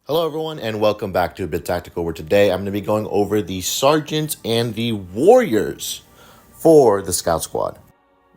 Hello everyone and welcome back to A Bit Tactical, where today I'm going to be going over the sergeants and the warriors for the scout squad.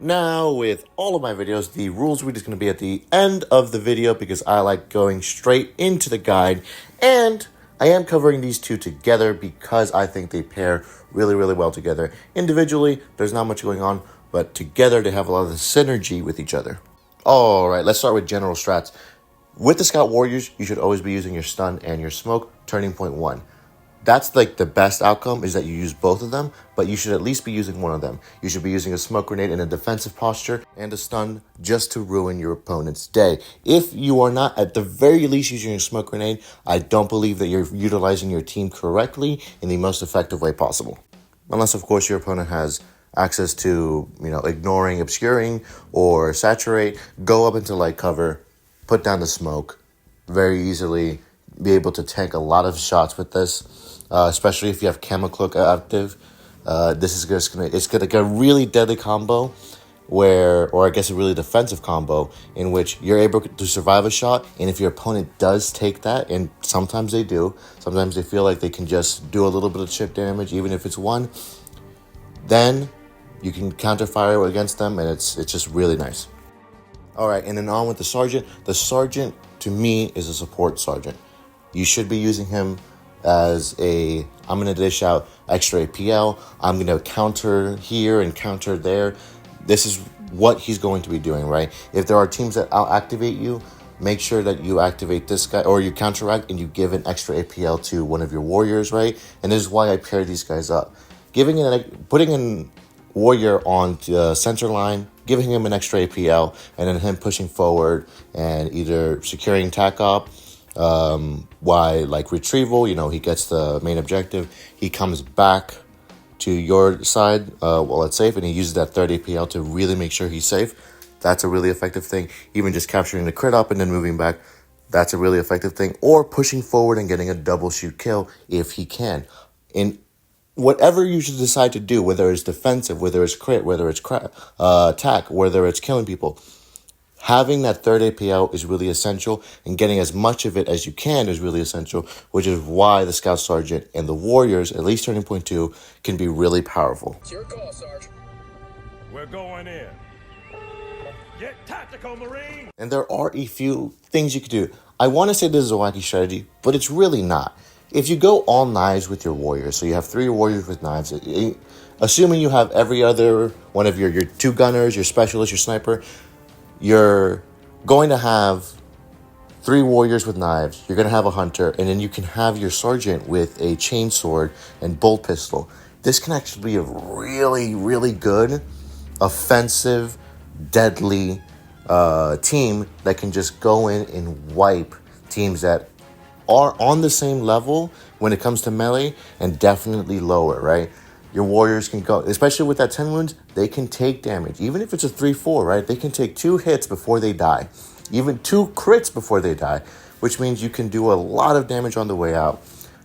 Now, with all of my videos, the rules read is going to be at the end of the video because I like going straight into the guide, and I am covering these two together because I think they pair really well together. Individually, there's not much going on, but together they have a lot of synergy with each other. Alright, let's start with general strats. With the Scout Warriors, you should always be using your stun and your smoke, turning point 1. That's like the best outcome, is that you use both of them, but you should at least be using one of them. You should be using a smoke grenade in a defensive posture and a stun just to ruin your opponent's day. If you are not at the very least using a smoke grenade, I don't believe that you're utilizing your team correctly in the most effective way possible. Unless, of course, your opponent has access to, ignoring, obscuring, or saturate, go up into light cover, put down the smoke, very easily be able to tank a lot of shots with this, especially if you have Camo Cloak active. This is just it's gonna get a really deadly combo or I guess a really defensive combo in which you're able to survive a shot, and if your opponent does take that, and sometimes they do, sometimes they feel like they can just do a little bit of chip damage, even if it's one, then you can counterfire against them, and it's just really nice. All right, and then on with the sergeant. The sergeant, to me, is a support sergeant. You should be using him as I'm going to dish out extra APL. I'm going to counter here and counter there. This is what he's going to be doing, right? If there are teams that out-activate you, make sure that you activate this guy, or you counteract and you give an extra APL to one of your warriors, right? And this is why I pair these guys up. Putting in warrior on the center line, giving him an extra APL, and then him pushing forward and either securing tac op, retrieval, he gets the main objective, he comes back to your side while it's safe, and he uses that third APL to really make sure he's safe. That's a really effective thing. Even just capturing the crit up and then moving back, that's a really effective thing. Or pushing forward and getting a double shoot kill if he can. In whatever you should decide to do, whether it's defensive, whether it's crit, whether it's attack, whether it's killing people, having that third APL is really essential, and getting as much of it as you can is really essential, which is why the Scout Sergeant and the Warriors, at least turning point 2, can be really powerful. It's your call, Sarge. We're going in. Get tactical, Marine! And there are a few things you could do. I want to say this is a wacky strategy, but it's really not. If you go all knives with your warriors, so you have 3 warriors with knives, assuming you have every other one of your 2 gunners, your specialist, your sniper, you're going to have 3 warriors with knives, you're going to have a hunter, and then you can have your sergeant with a chainsword and bolt pistol. This can actually be a really good, offensive, deadly team that can just go in and wipe teams that are on the same level when it comes to melee, and definitely lower, right? Your warriors can go, especially with that 10 wounds, they can take damage. Even if it's a 3-4, right? They can take 2 hits before they die. Even 2 crits before they die, which means you can do a lot of damage on the way out.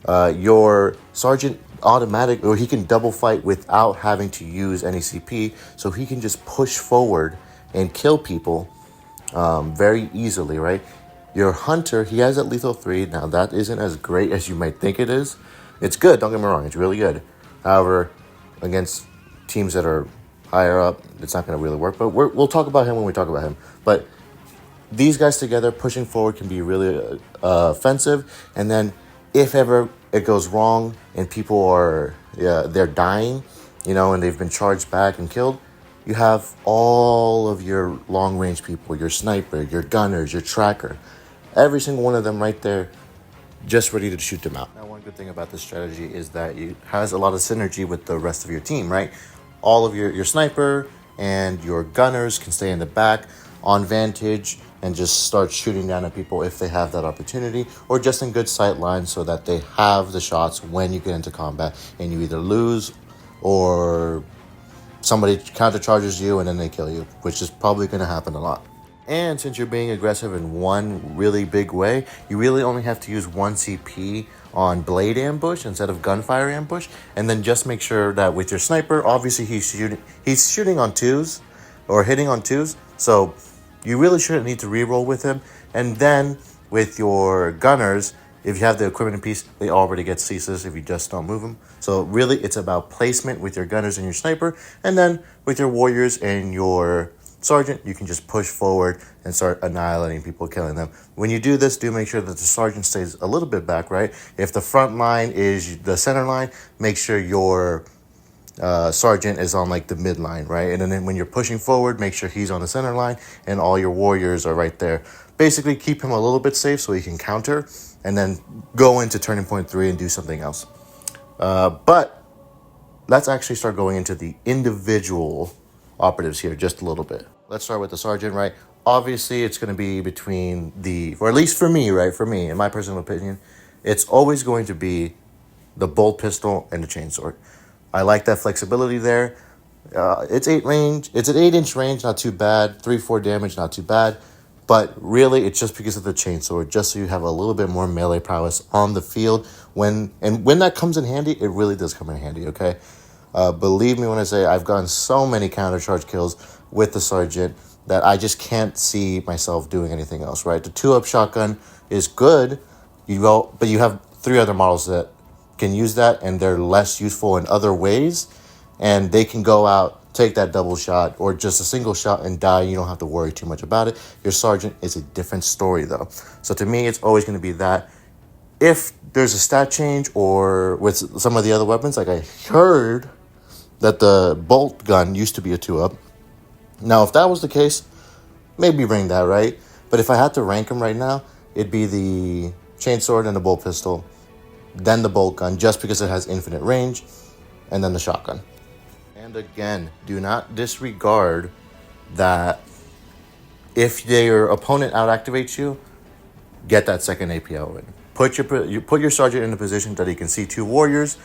Your sergeant he can double fight without having to use any CP, so he can just push forward and kill people very easily, right? Your hunter, he has that lethal 3. Now, that isn't as great as you might think it is. It's good, don't get me wrong. It's really good. However, against teams that are higher up, it's not going to really work. But we'll talk about him when we talk about him. But these guys together pushing forward can be really offensive. And then if ever it goes wrong and people they're dying, and they've been charged back and killed, you have all of your long-range people, your sniper, your gunners, your tracker, every single one of them right there, just ready to shoot them out. Now, one good thing about this strategy is that it has a lot of synergy with the rest of your team, right? All of your sniper and your gunners can stay in the back on vantage and just start shooting down at people if they have that opportunity, or just in good sight line so that they have the shots when you get into combat and you either lose or somebody countercharges you and then they kill you, which is probably going to happen a lot. And since you're being aggressive in one really big way, you really only have to use 1 CP on blade ambush instead of gunfire ambush. And then just make sure that with your sniper, obviously he's shooting on 2s or hitting on 2s. So you really shouldn't need to reroll with him. And then with your gunners, If you have the equipment in piece, they already get ceaseless if you just don't move them. So really, it's about placement with your gunners and your sniper, and then with your warriors and your sergeant, you can just push forward and start annihilating people, killing them. When you do this, do make sure that the sergeant stays a little bit back, right? If the front line is the center line, make sure your sergeant is on like the midline, right? And then when you're pushing forward, make sure he's on the center line and all your warriors are right there. Basically, keep him a little bit safe so he can counter, and then go into turning point 3 and do something else. But let's actually start going into the individual operatives here just a little bit. Let's start with the sergeant, right? Obviously, it's going to be between or at least for me, right? For me, in my personal opinion, it's always going to be the bolt pistol and the chainsword. I like that flexibility there. It's 8-inch range, not too bad. 3-4 damage, not too bad. But really, it's just because of the chainsword, just so you have a little bit more melee prowess on the field. When that comes in handy, it really does come in handy, okay? Believe me when I say I've gotten so many counter-charge kills with the sergeant that I just can't see myself doing anything else, right? The 2-up shotgun is good, but you have 3 other models that can use that, and they're less useful in other ways, and they can go out, take that double shot, or just a single shot and die. You don't have to worry too much about it. Your sergeant is a different story, though. So to me, it's always going to be that. If there's a stat change, or with some of the other weapons, like I heard that the bolt gun used to be a 2-up. Now, if that was the case, maybe bring that, right? But if I had to rank them right now, it'd be the chainsword and the bolt pistol, then the bolt gun, just because it has infinite range, and then the shotgun. And again, do not disregard that if your opponent out-activates you, get that second APL in. Put your sergeant in a position that he can see 2 warriors,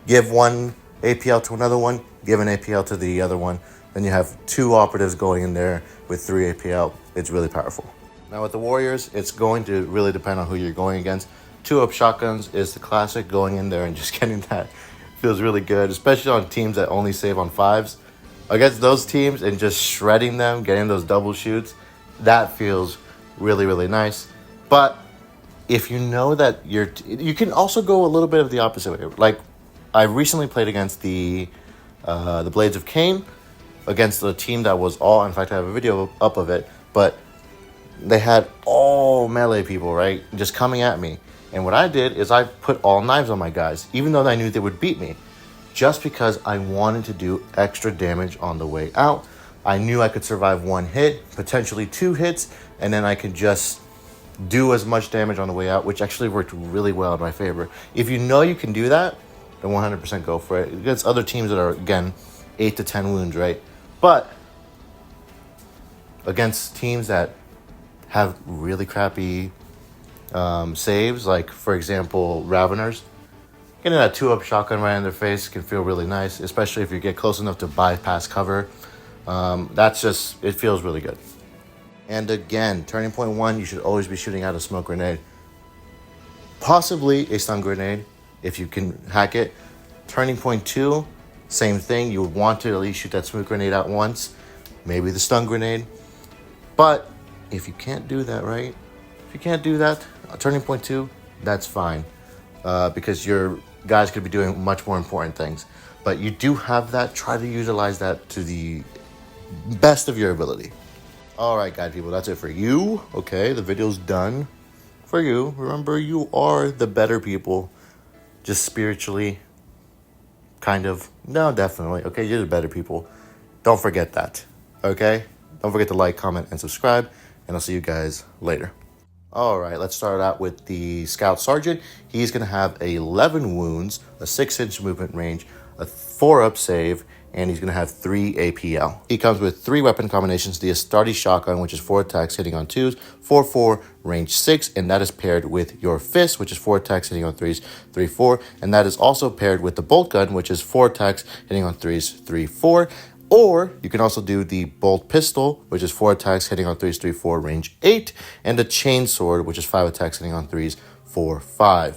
give one APL to another one, give an APL to the other one, then you have 2 operatives going in there with 3 APL. It's really powerful. Now with the warriors, it's going to really depend on who you're going against. 2-up shotguns is the classic. Going in there and just getting that feels really good, especially on teams that only save on 5s. Against those teams and just shredding them, getting those double shoots, that feels really, really nice. But if you know that you can also go a little bit of the opposite way. Like, I recently played against the Blades of Cain, against the team that was all, in fact, I have a video up of it, but they had all melee people, right, just coming at me. And what I did is I put all knives on my guys, even though I knew they would beat me, just because I wanted to do extra damage on the way out. I knew I could survive 1 hit, potentially 2 hits, and then I could just do as much damage on the way out, which actually worked really well in my favor. If you know you can do that, then 100% go for it. Against other teams that are, again, 8 to 10 wounds, right? But against teams that have really crappy saves, like, for example, Raveners, getting that 2-up shotgun right in their face can feel really nice, especially if you get close enough to bypass cover. It feels really good. And again, turning point 1, you should always be shooting out a smoke grenade. Possibly a stun grenade, if you can hack it. Turning point 2, same thing. You would want to at least shoot that smoke grenade out once. Maybe the stun grenade. But if you can't do that, right? If you can't do that, turning point 2, that's fine. Because your guys could be doing much more important things. But you do have that. Try to utilize that to the best of your ability. Alright, guys, people, that's it for you. Okay, the video's done for you. Remember, you are the better people. Just spiritually. Kind of. No, definitely. Okay, you're the better people. Don't forget that. Okay? Don't forget to like, comment, and subscribe. And I'll see you guys later. Alright, let's start out with the Scout Sergeant. He's going to have 11 wounds, a 6-inch movement range, a 4-up save, and he's going to have 3 APL. He comes with 3 weapon combinations: the Astartes shotgun, which is 4 attacks hitting on 2s, 4-4, range 6, and that is paired with your fist, which is 4 attacks hitting on 3s, 3-4, and that is also paired with the bolt gun, which is 4 attacks hitting on 3s, 3-4. Or you can also do the bolt pistol, which is 4 attacks hitting on 3s, 3-4, range 8, and the chain sword, which is 5 attacks hitting on 3s, 4-5.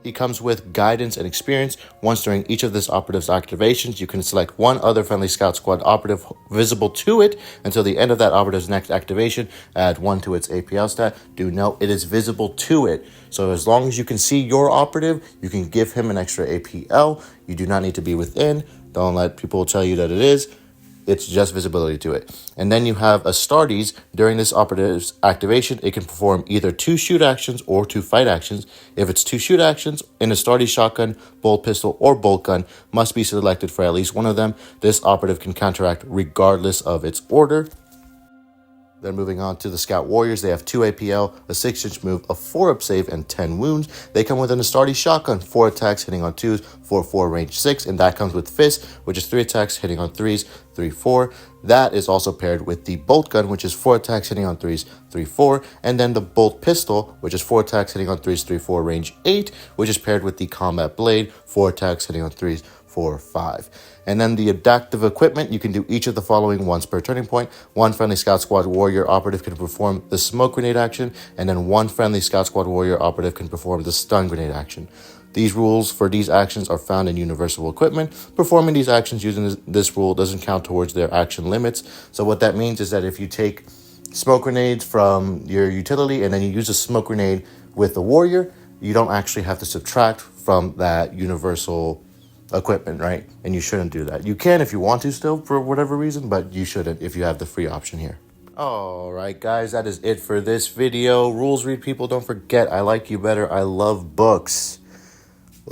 He comes with guidance and experience. Once during each of this operative's activations, you can select one other friendly Scout Squad operative visible to it until the end of that operative's next activation. Add 1 to its APL stat. Do note it is visible to it. So as long as you can see your operative, you can give him an extra APL. You do not need to be within. Don't let people tell you that it is. It's just visibility to it. And then you have Astartes. During this operative's activation, it can perform either 2 shoot actions or 2 fight actions. If it's 2 shoot actions, an Astartes shotgun, bolt pistol, or bolt gun must be selected for at least one of them. This operative can counteract regardless of its order. Then moving on to the Scout Warriors, they have 2 APL, a 6-inch move, a 4-up save, and 10 wounds. They come with an Astartes shotgun, 4 attacks hitting on 2s, 4-4 range 6, and that comes with Fist, which is 3 attacks hitting on 3s, 3-4. That is also paired with the Bolt Gun, which is 4 attacks hitting on 3s, 3-4, and then the Bolt Pistol, which is 4 attacks hitting on 3s, 3-4 range 8, which is paired with the Combat Blade, 4 attacks hitting on 3s, 4-5. And then the adaptive equipment, you can do each of the following once per turning point. 1 friendly Scout Squad Warrior operative can perform the smoke grenade action, and then 1 friendly Scout Squad Warrior operative can perform the stun grenade action. These rules for these actions are found in universal equipment. Performing these actions using this rule doesn't count towards their action limits. So what that means is that if you take smoke grenades from your utility and then you use a smoke grenade with the warrior, you don't actually have to subtract from that universal equipment, right? And you shouldn't do that. You can if you want to still for whatever reason, but you shouldn't if you have the free option here. All right, guys, that is it for this video. Rules read, people. Don't forget, I like you better. I love books.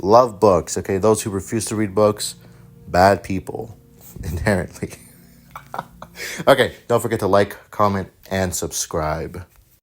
Love books. Okay, those who refuse to read books, bad people, inherently. Okay, don't forget to like, comment, and subscribe.